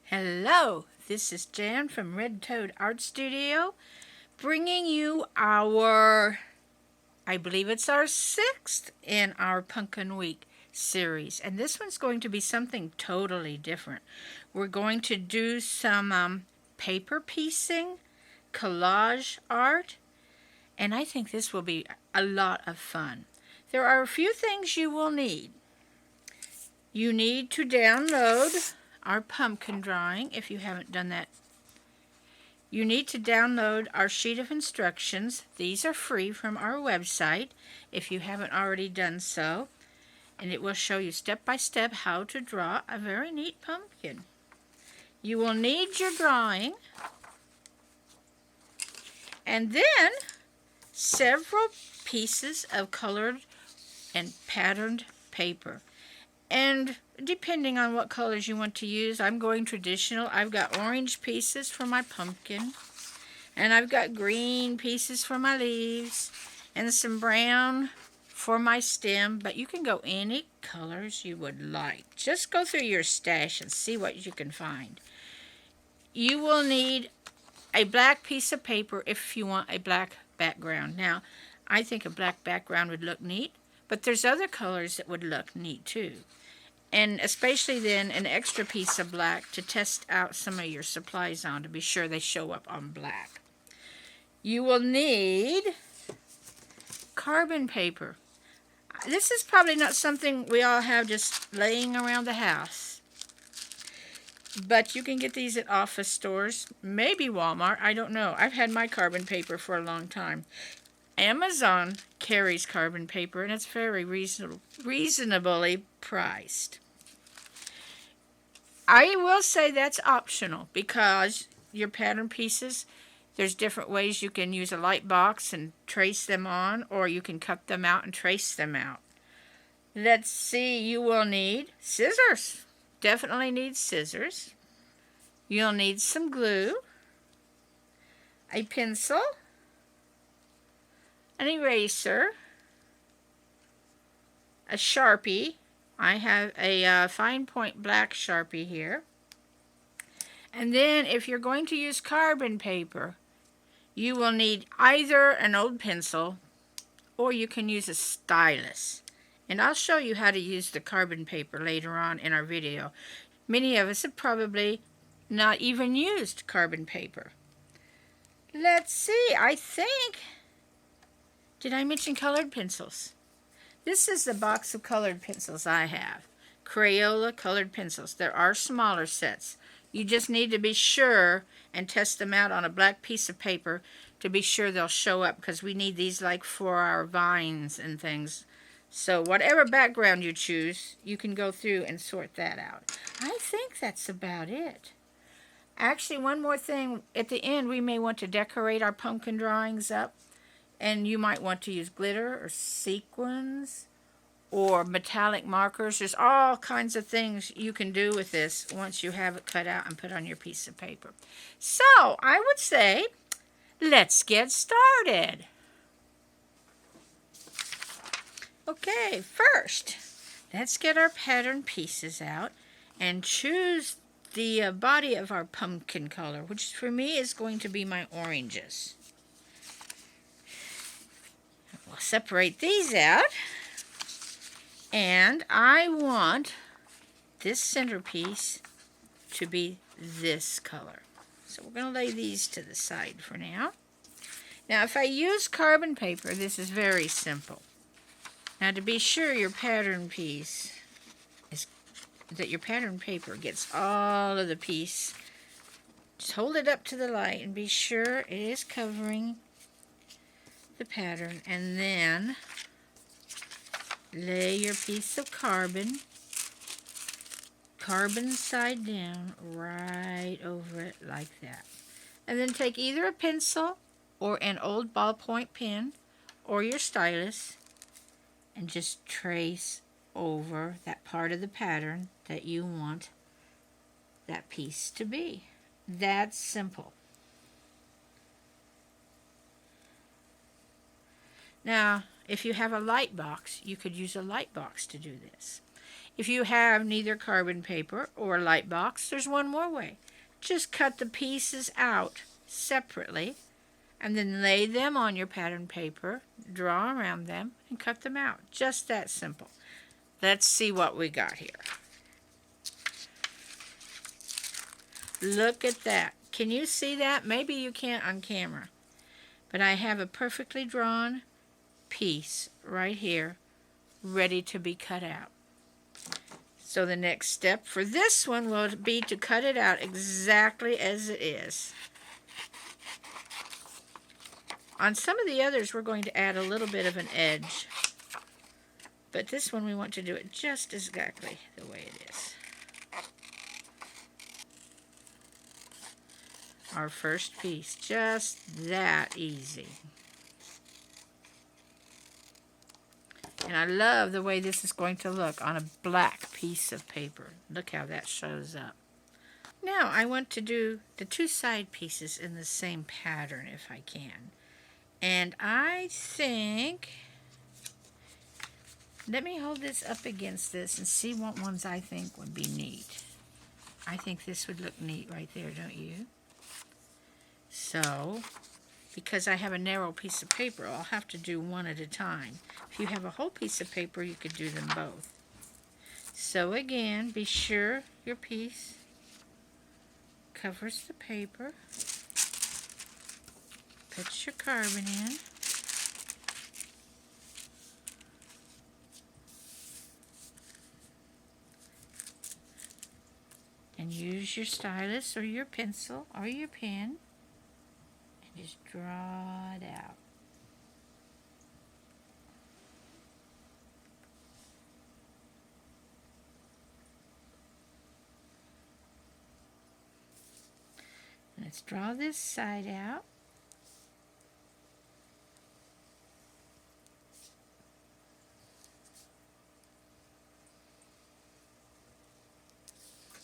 Hello, this is Jan from Red Toad Art Studio, bringing you our, I believe it's our 6th in our Pumpkin Week series. And this one's going to be something totally different. We're going to do some paper piecing, collage art, and I think this will be a lot of fun. There are a few things you will need. You need to download our pumpkin drawing if you haven't done that. You need to download our sheet of instructions. These are free from our website if you haven't already done so. And it will show you step by step how to draw a very neat pumpkin. You will need your drawing and then several pieces of colored and patterned paper. And depending on what colors you want to use, I'm going traditional. I've got orange pieces for my pumpkin, and I've got green pieces for my leaves, and some brown for my stem, but you can go any colors you would like. Just go through your stash and see what you can find. You will need a black piece of paper if you want a black background. Now, I think a black background would look neat, but there's other colors that would look neat too. And especially then an extra piece of black to test out some of your supplies on to be sure they show up on black. You will need carbon paper. This is probably not something we all have just laying around the house, but you can get these at office stores, maybe Walmart, I don't know. I've had my carbon paper for a long time. Amazon carries carbon paper, and it's very reasonably priced. I will say that's optional because your pattern pieces, there's different ways you can use a light box and trace them on, or you can cut them out and trace them out. Let's see, you will need scissors. Definitely need scissors. You'll need some glue, a pencil, an eraser, a Sharpie. I have a fine point black Sharpie here. And then if you're going to use carbon paper, you will need either an old pencil or you can use a stylus. And I'll show you how to use the carbon paper later on in our video. Many of us have probably not even used carbon paper. Let's see, I think, did I mention colored pencils? This is the box of colored pencils I have. Crayola colored pencils. There are smaller sets. You just need to be sure and test them out on a black piece of paper to be sure they'll show up, because we need these like for our vines and things. So whatever background you choose, you can go through and sort that out. I think that's about it. Actually, one more thing. At the end, we may want to decorate our pumpkin drawings up. And you might want to use glitter or sequins or metallic markers. There's all kinds of things you can do with this once you have it cut out and put on your piece of paper. So, I would say, let's get started. Okay, first, let's get our pattern pieces out and choose the body of our pumpkin color, which for me is going to be my oranges. We'll separate these out, and I want this centerpiece to be this color. So we're going to lay these to the side for now. Now if I use carbon paper, this is very simple. Now to be sure your pattern piece is, that your pattern paper gets all of the piece, just hold it up to the light and be sure it is covering the pattern, and then lay your piece of carbon side down right over it like that. And then take either a pencil or an old ballpoint pen or your stylus and just trace over that part of the pattern that you want that piece to be. That's simple. Now, if you have a light box, you could use a light box to do this. If you have neither carbon paper or light box, there's one more way. Just cut the pieces out separately and then lay them on your pattern paper, draw around them, and cut them out. Just that simple. Let's see what we got here. Look at that. Can you see that? Maybe you can't on camera. But I have a perfectly drawn piece right here ready to be cut out. So the next step for this one will be to cut it out exactly as it is. On some of the others, we're going to add a little bit of an edge. But this one, we want to do it just exactly the way it is. Our first piece, just that easy. And I love the way this is going to look on a black piece of paper. Look how that shows up. Now I want to do the two side pieces in the same pattern if I can. And I think, let me hold this up against this and see what ones I think would be neat. I think this would look neat right there, don't you? So, because I have a narrow piece of paper, I'll have to do one at a time. If you have a whole piece of paper, you could do them both. So again, be sure your piece covers the paper. Put your carbon in. And use your stylus or your pencil or your pen and just draw it out. Let's draw this side out.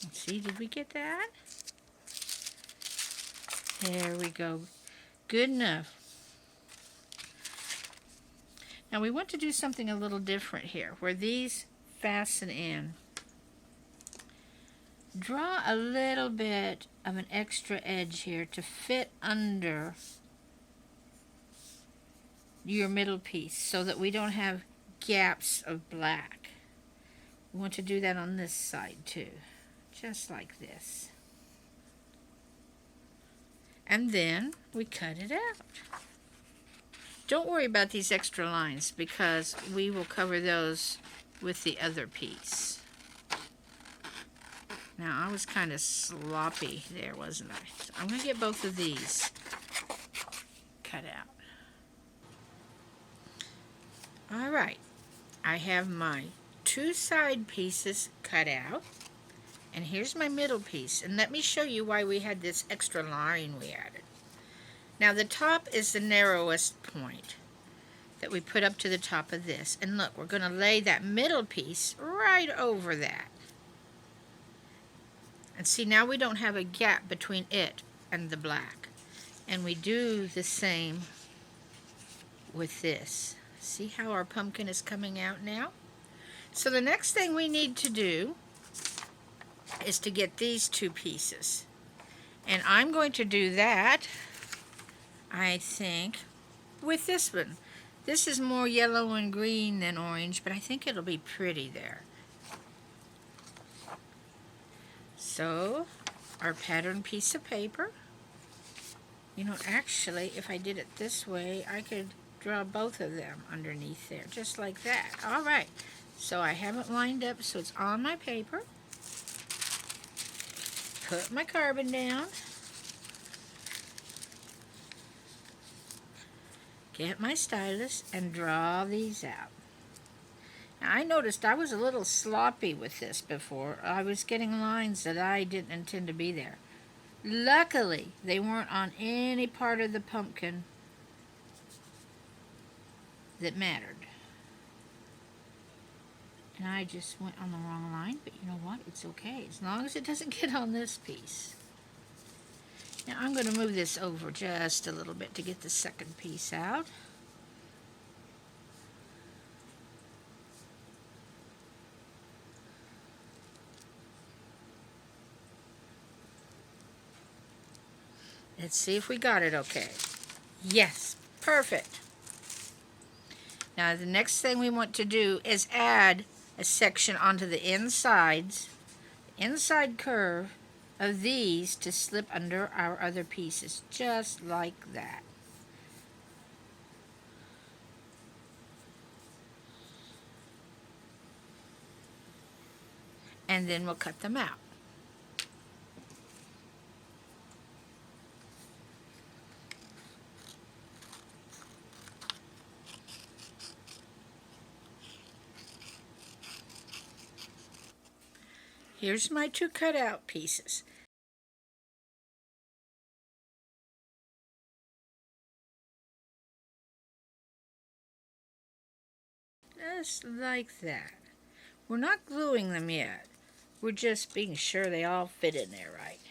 Let's see, did we get that? There we go. Good enough. Now we want to do something a little different here, where these fasten in. Draw a little bit of an extra edge here to fit under your middle piece so that we don't have gaps of black. We want to do that on this side too, just like this. And then we cut it out. Don't worry about these extra lines because we will cover those with the other piece. Now, I was kind of sloppy there, wasn't I? So I'm going to get both of these cut out. All right. I have my two side pieces cut out. And here's my middle piece. And let me show you why we had this extra line we added. Now, the top is the narrowest point that we put up to the top of this. And look, we're going to lay that middle piece right over that. And see, now we don't have a gap between it and the black. And we do the same with this. See how our pumpkin is coming out now? So the next thing we need to do is to get these two pieces. And I'm going to do that, I think, with this one. This is more yellow and green than orange, but I think it'll be pretty there. So, our pattern piece of paper. You know, actually, if I did it this way, I could draw both of them underneath there, just like that. All right. So I have it lined up so it's on my paper. Put my carbon down. Get my stylus and draw these out. Now, I noticed I was a little sloppy with this before. I was getting lines that I didn't intend to be there. Luckily, they weren't on any part of the pumpkin that mattered. And I just went on the wrong line, but you know what? It's okay, as long as it doesn't get on this piece. Now I'm going to move this over just a little bit to get the second piece out. Let's see if we got it okay. Yes, perfect. Now the next thing we want to do is add a section onto the inside curve of these to slip under our other pieces, just like that. And then we'll cut them out. Here's my 2 cut out pieces. Just like that. We're not gluing them yet. We're just being sure they all fit in there right.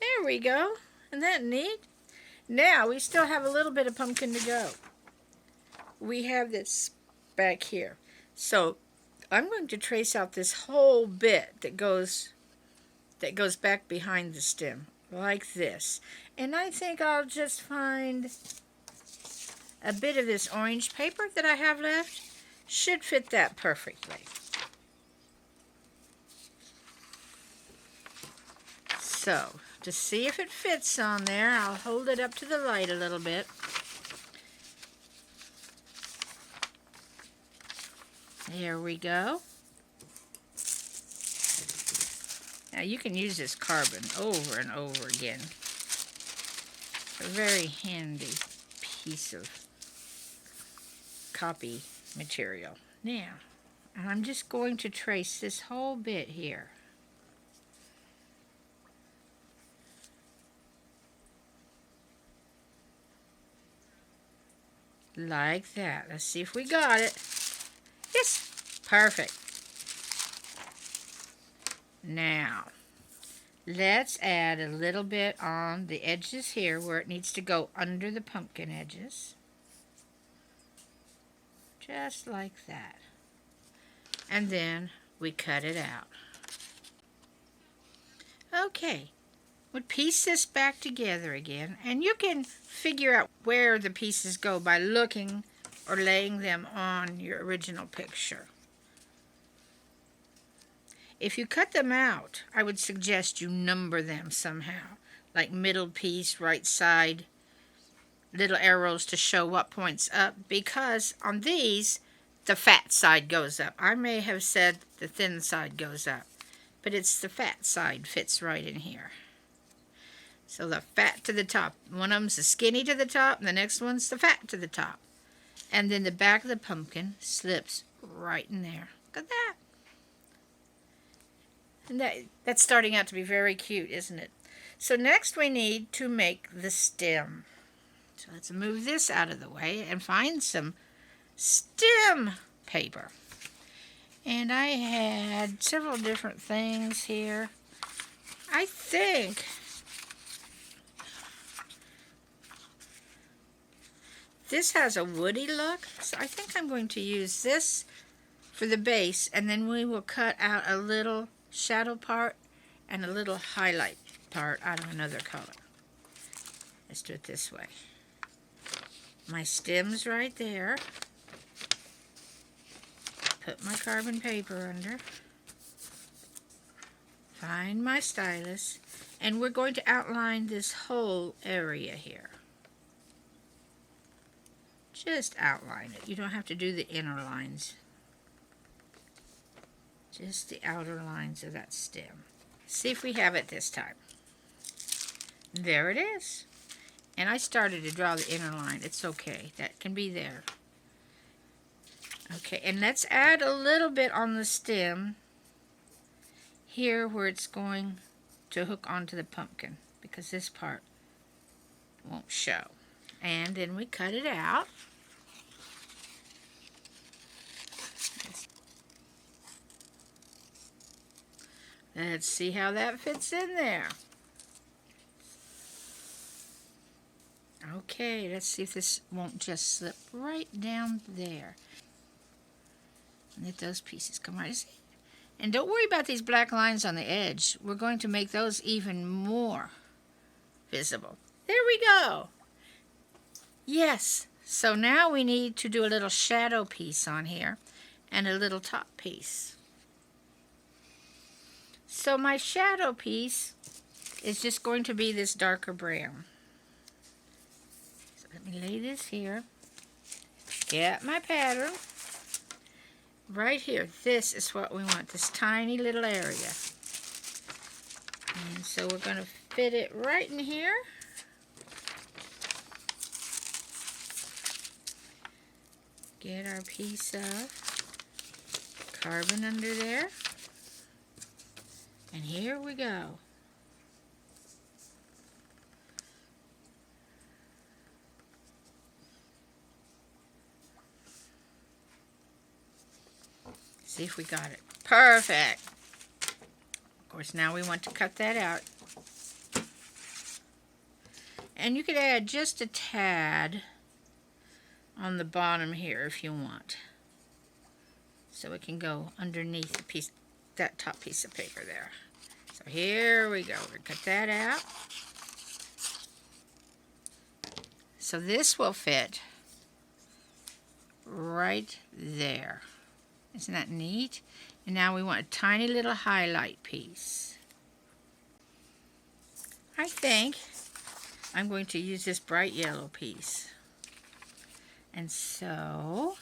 There we go. Isn't that neat? Now we still have a little bit of pumpkin to go. We have this back here. So I'm going to trace out this whole bit that goes back behind the stem, like this. And I think I'll just find a bit of this orange paper that I have left. Should fit that perfectly. So, to see if it fits on there, I'll hold it up to the light a little bit. There we go. Now you can use this carbon over and over again. It's a very handy piece of copy material. Now, I'm just going to trace this whole bit here. Like that. Let's see if we got it. Yes, perfect. Now, let's add a little bit on the edges here where it needs to go under the pumpkin edges. Just like that. And then we cut it out. Okay, we'll piece this back together again, and you can figure out where the pieces go by looking or laying them on your original picture. If you cut them out, I would suggest you number them somehow, like middle piece, right side, little arrows to show what points up, because on these, the fat side goes up. I may have said the thin side goes up, but it's the fat side fits right in here. So the fat to the top. One of them's the skinny to the top, and the next one's the fat to the top. And then the back of the pumpkin slips right in there. Look at that. And that's starting out to be very cute, isn't it? So next we need to make the stem. So let's move this out of the way and find some stem paper. And I had several different things here. I think this has a woody look, so I think I'm going to use this for the base, and then we will cut out a little shadow part and a little highlight part out of another color. Let's do it this way. My stem's right there. Put my carbon paper under. Find my stylus, and we're going to outline this whole area here. Just outline it. You don't have to do the inner lines. Just the outer lines of that stem. See if we have it this time. There it is. And I started to draw the inner line. It's okay. That can be there. Okay, and let's add a little bit on the stem here where it's going to hook onto the pumpkin, because this part won't show. And then we cut it out. Let's see how that fits in there. Okay, let's see if this won't just slip right down there. And let those pieces come right. And don't worry about these black lines on the edge. We're going to make those even more visible. There we go. Yes, so now we need to do a little shadow piece on here and a little top piece. So my shadow piece is just going to be this darker brown. So let me lay this here. Get my pattern. Right here, this is what we want, this tiny little area. And so we're going to fit it right in here. Get our piece of carbon under there. And here we go. See if we got it. Perfect. Of course, now we want to cut that out. And you could add just a tad on the bottom here if you want. So it can go underneath the piece, that top piece of paper there. So here we go. We're going to cut that out. So this will fit right there. Isn't that neat? And now we want a tiny little highlight piece. I think I'm going to use this bright yellow piece. And so,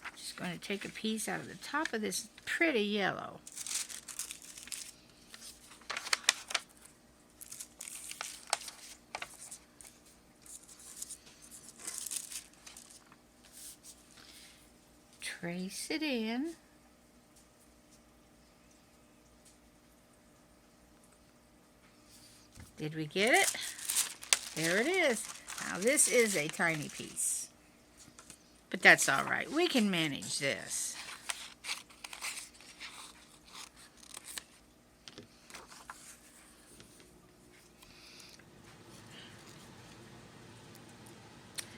I'm just going to take a piece out of the top of this pretty yellow. Trace it in. Did we get it? There it is. Now this is a tiny piece, but that's all right. We can manage this.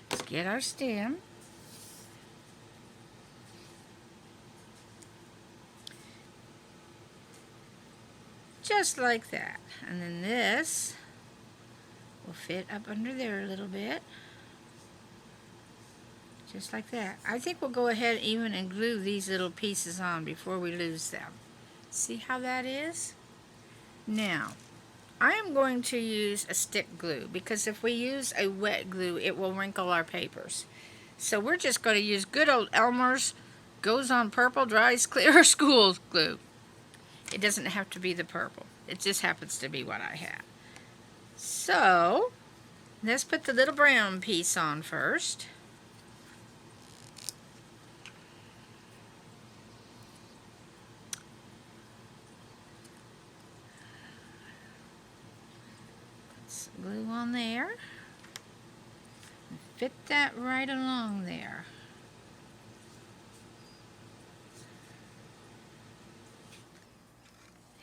Let's get our stem. Just like that. And then this will fit up under there a little bit. Just like that. I think we'll go ahead even and glue these little pieces on before we lose them. See how that is? Now, I am going to use a stick glue because if we use a wet glue, it will wrinkle our papers. So we're just going to use good old Elmer's Goes on Purple, Dries Clear School glue. It doesn't have to be the purple. It just happens to be what I have. So, let's put the little brown piece on first. Put some glue on there. And fit that right along there.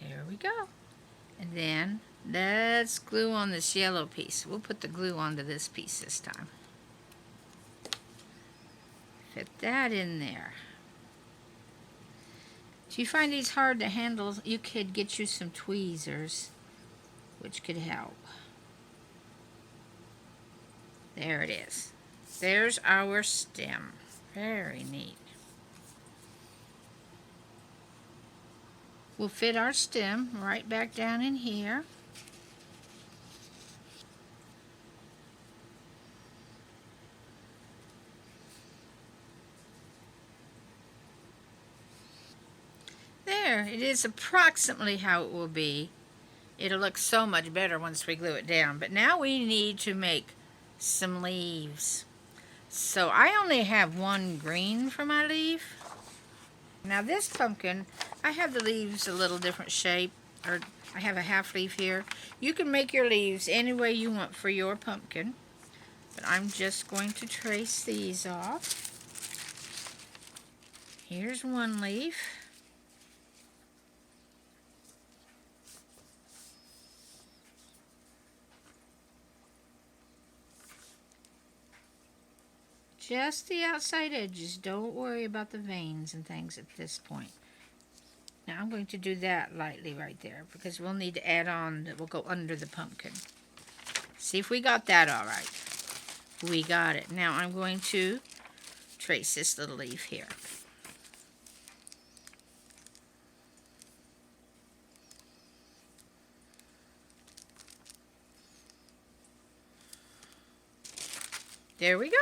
There we go. And then let's glue on this yellow piece. We'll put the glue onto this piece this time. Fit that in there. If you find these hard to handle, you could get you some tweezers, which could help. There it is. There's our stem. Very neat. We'll fit our stem right back down in here. There, it is approximately how it will be. It'll look so much better once we glue it down. But now we need to make some leaves. So I only have one green for my leaf. Now this pumpkin, I have the leaves a little different shape, or I have a half leaf here. You can make your leaves any way you want for your pumpkin, but I'm just going to trace these off. Here's one leaf. Just the outside edges. Don't worry about the veins and things at this point. Now I'm going to do that lightly right there because we'll need to add on that will go under the pumpkin. See if we got that all right. We got it. Now I'm going to trace this little leaf here. There we go.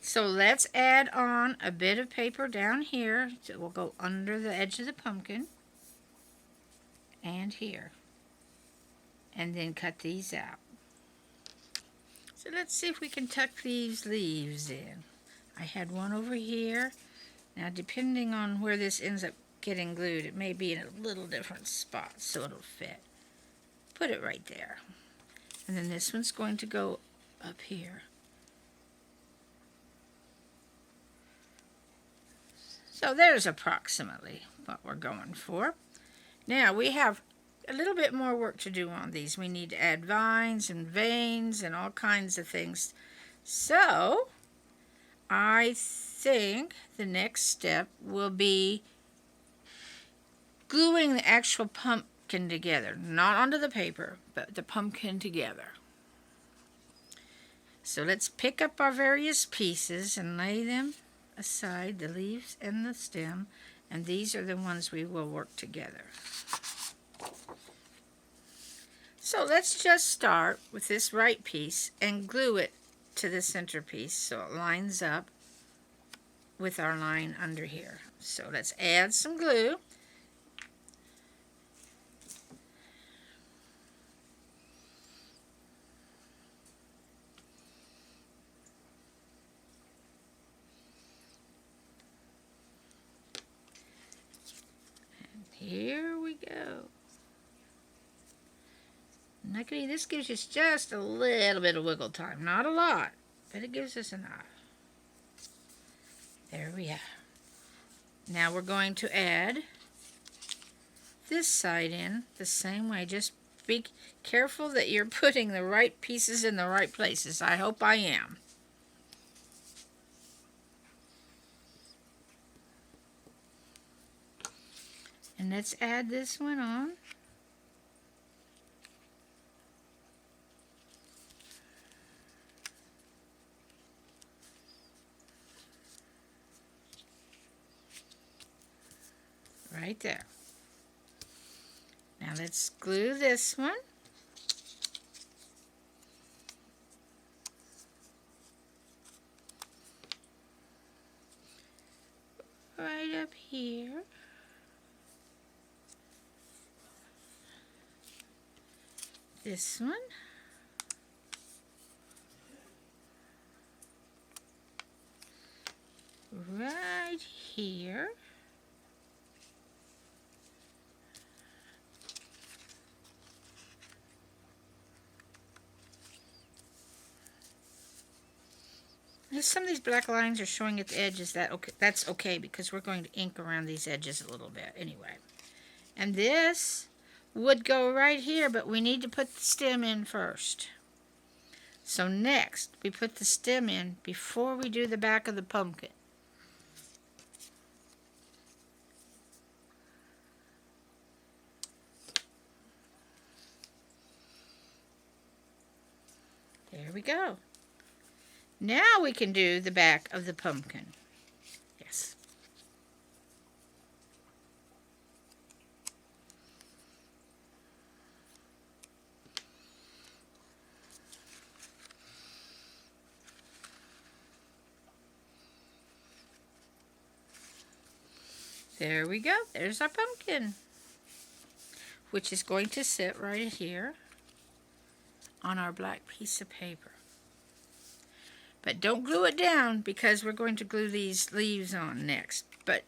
So let's add on a bit of paper down here. So we'll go under the edge of the pumpkin and here. And then cut these out. So let's see if we can tuck these leaves in. I had one over here. Now depending on where this ends up getting glued, it may be in a little different spot so it'll fit. Put it right there. And then this one's going to go up here. So there's approximately what we're going for. Now we have a little bit more work to do on these. We need to add vines and veins and all kinds of things. So I think the next step will be gluing the actual pumpkin together. Not onto the paper, but the pumpkin together. So let's pick up our various pieces and lay them aside, the leaves and the stem, and these are the ones we will work together. So let's just start with this right piece and glue it to the center piece so it lines up with our line under here. So let's add some glue. Here we go. Luckily, this gives us just a little bit of wiggle time. Not a lot, but it gives us enough. There we are. Now we're going to add this side in the same way. Just be careful that you're putting the right pieces in the right places. I hope I am. And let's add this one on. Right there. Now let's glue this one. Right up here. This one. Right here. If some of these black lines are showing at the edges, that's okay because we're going to ink around these edges a little bit anyway. And this would go right here, but we need to put the stem in first. So next, we put the stem in before we do the back of the pumpkin. There we go. Now we can do the back of the pumpkin. Yes. There we go. There's our pumpkin, which is going to sit right here on our black piece of paper. But don't glue it down because we're going to glue these leaves on next. But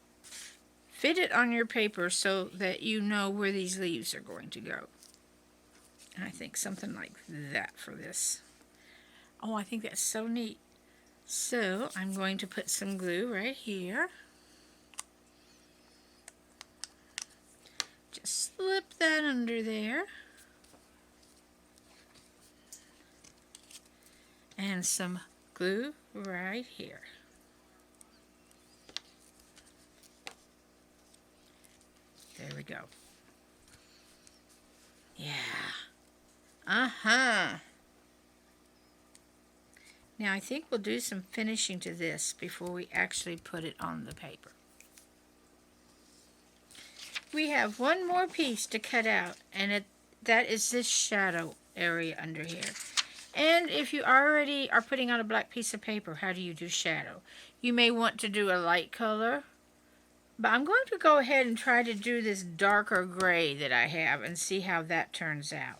fit it on your paper so that you know where these leaves are going to go. And I think something like that for this. Oh, I think that's so neat. So I'm going to put some glue right here. Just slip that under there. And some glue right here. we go. Yeah. Uh-huh. Now I think we'll do some finishing to this before we actually put it on the paper. We have one more piece to cut out, and that is this shadow area under here. And if you already are putting on a black piece of paper, how do you do shadow? You may want to do a light color, but I'm going to go ahead and try to do this darker gray that I have and see how that turns out.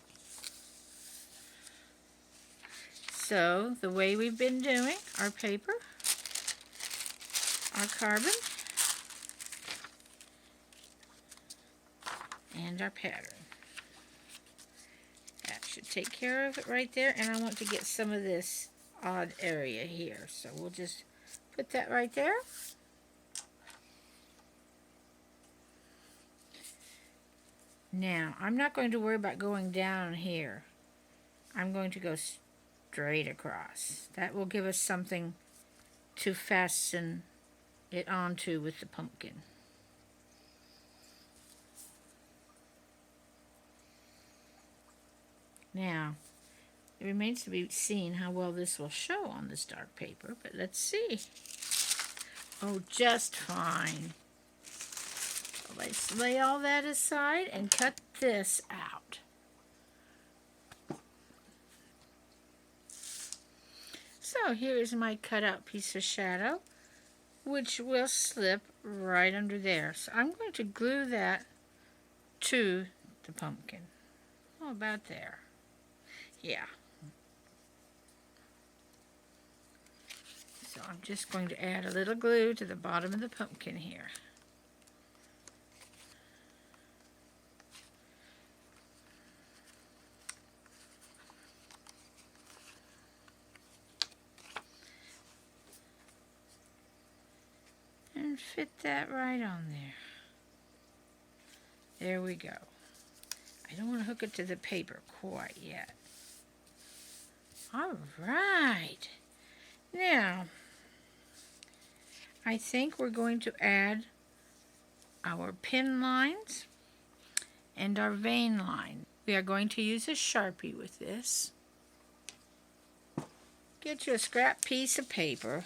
So, the way we've been doing our paper, our carbon, and our pattern. That should take care of it right there, and I want to get some of this odd area here. So we'll just put that right there. Now, I'm not going to worry about going down here. I'm going to go straight across. That will give us something to fasten it onto with the pumpkin. Now, it remains to be seen how well this will show on this dark paper, but let's see. Oh, just fine. Let's lay all that aside and cut this out. So here is my cut out piece of shadow, which will slip right under there. So I'm going to glue that to the pumpkin. Oh, about there. Yeah. So I'm just going to add a little glue to the bottom of the pumpkin here. And fit that right on there. There we go. I don't want to hook it to the paper quite yet. All right. Now, I think we're going to add our pin lines and our vein line. We are going to use a Sharpie with this. Get you a scrap piece of paper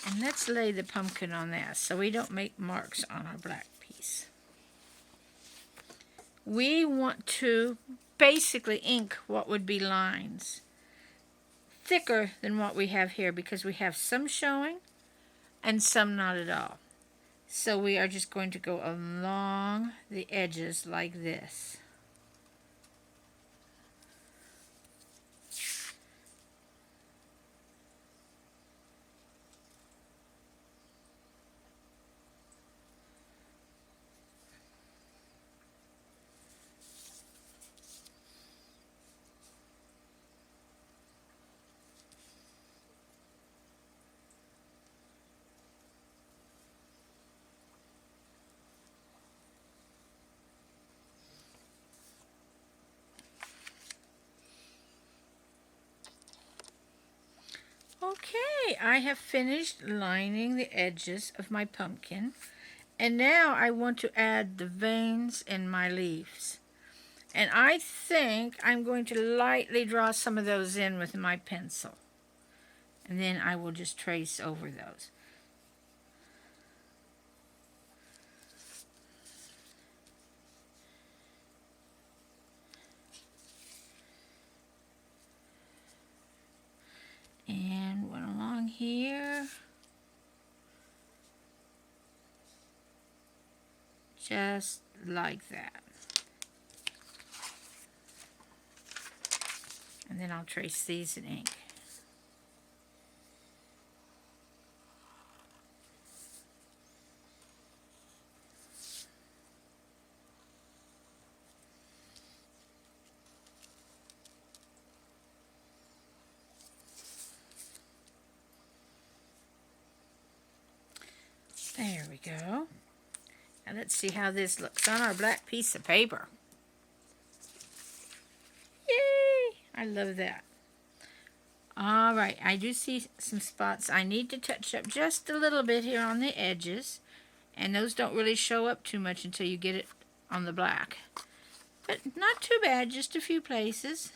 and let's lay the pumpkin on that so we don't make marks on our black piece. We want to basically ink what would be lines thicker than what we have here because we have some showing and some not at all. So we are just going to go along the edges like this. Okay, I have finished lining the edges of my pumpkin, and now I want to add the veins in my leaves. And I think I'm going to lightly draw some of those in with my pencil. And then I will just trace over those. And one along here. Just like that. And then I'll trace these in ink. There we go. Now let's see how this looks on our black piece of paper. Yay! I love that. Alright, I do see some spots I need to touch up just a little bit here on the edges. And those don't really show up too much until you get it on the black. But not too bad, just a few places.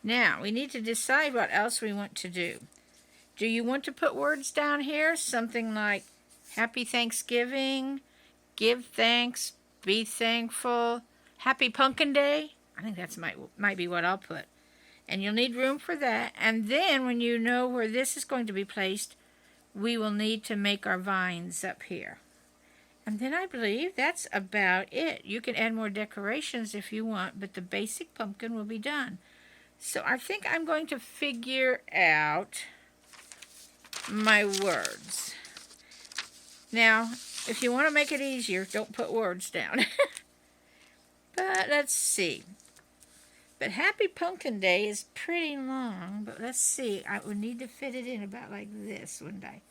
Now, we need to decide what else we want to do. Do you want to put words down here? Something like Happy Thanksgiving, Give Thanks, Be Thankful, Happy Pumpkin Day? I think that might be what I'll put. And you'll need room for that. And then when you know where this is going to be placed, we will need to make our vines up here. And then I believe that's about it. You can add more decorations if you want, but the basic pumpkin will be done. So I think I'm going to figure out my words. Now, if you want to make it easier, don't put words down. But let's see. But Happy Pumpkin Day is pretty long, but let's see. I would need to fit it in about like this, wouldn't I?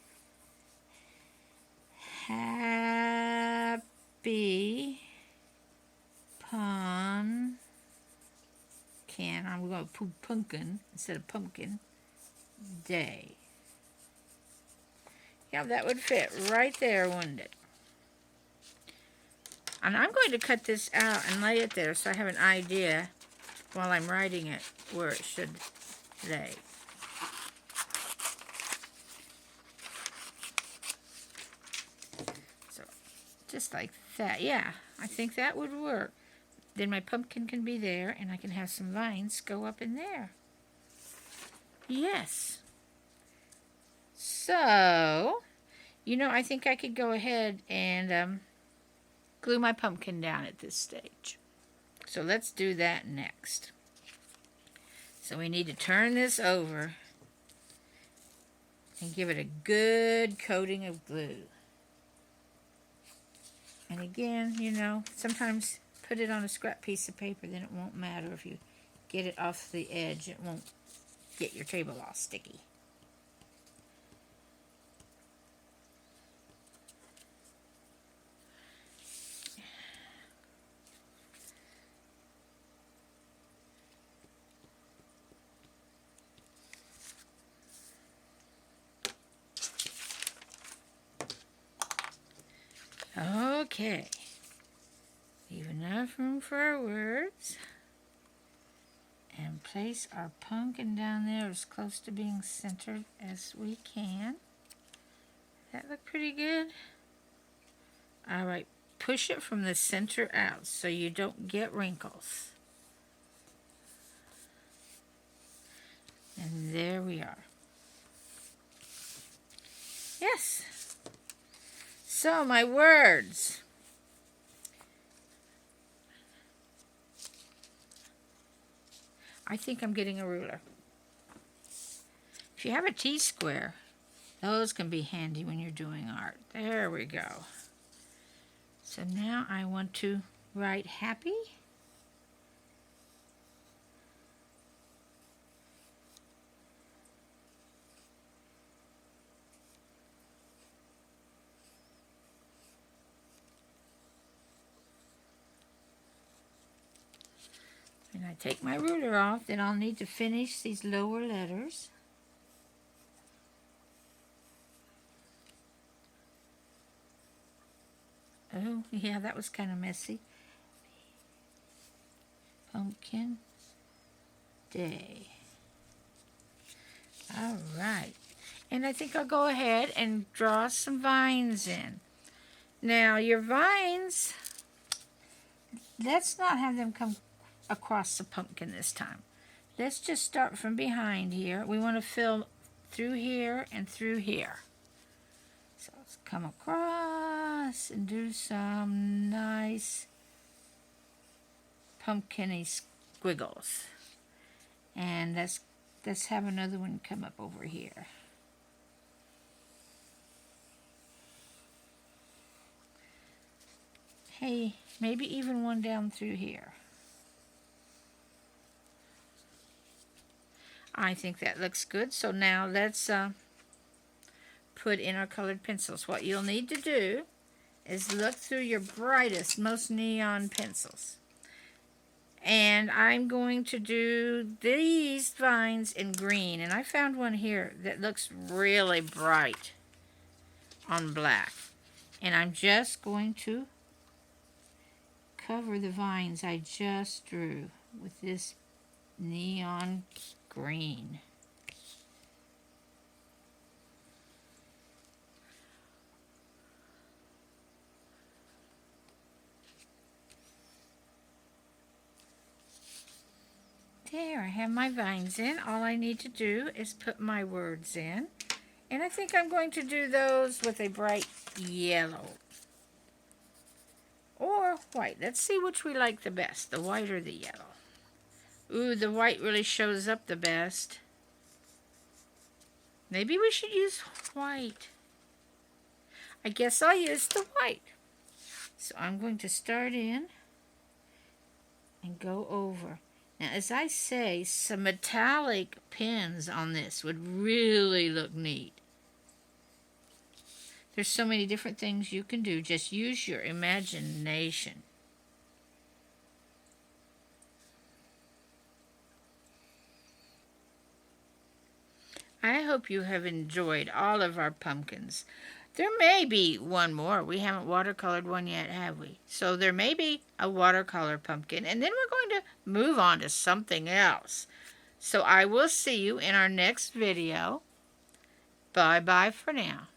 Happy Pumpkin. I'm going to put pumpkin instead of pumpkin day. Yeah, that would fit right there, wouldn't it? And I'm going to cut this out and lay it there so I have an idea while I'm writing it where it should lay. So, just like that. Yeah, I think that would work. Then my pumpkin can be there, and I can have some vines go up in there. Yes. So, you know, I think I could go ahead and glue my pumpkin down at this stage. So let's do that next. So we need to turn this over and give it a good coating of glue. And again, you know, sometimes put it on a scrap piece of paper, then it won't matter if you get it off the edge. It won't get your table all sticky. Okay. Leave enough room for our words. And place our pumpkin down there as close to being centered as we can. That look pretty good? Alright, push it from the center out so you don't get wrinkles. And there we are. Yes. So, my words. I think I'm getting a ruler. If you have a T-square, those can be handy when you're doing art. There we go. So now I want to write happy. And I take my ruler off, then I'll need to finish these lower letters. Oh, yeah, that was kind of messy. Pumpkin Day. All right. And I think I'll go ahead and draw some vines in. Now, your vines, let's not have them come across the pumpkin this time. Let's just start from behind here. We want to fill through here and through here. So let's come across and do some nice pumpkin-y squiggles. And let's have another one come up over here. Hey, maybe even one down through here. I think that looks good. So now let's put in our colored pencils. What you'll need to do is look through your brightest, most neon pencils. And I'm going to do these vines in green. And I found one here that looks really bright on black. And I'm just going to cover the vines I just drew with this neon green. There, I have my vines in. All I need to do is put my words in. And I think I'm going to do those with a bright yellow. Or white. Let's see which we like the best, the white or the yellow. Ooh, the white really shows up the best. Maybe we should use white. I guess I'll use the white. So I'm going to start in and go over. Now, as I say, some metallic pins on this would really look neat. There's so many different things you can do. Just use your imagination. I hope you have enjoyed all of our pumpkins. There may be one more. We haven't watercolored one yet, have we? So there may be a watercolor pumpkin, and then we're going to move on to something else. So I will see you in our next video. Bye-bye for now.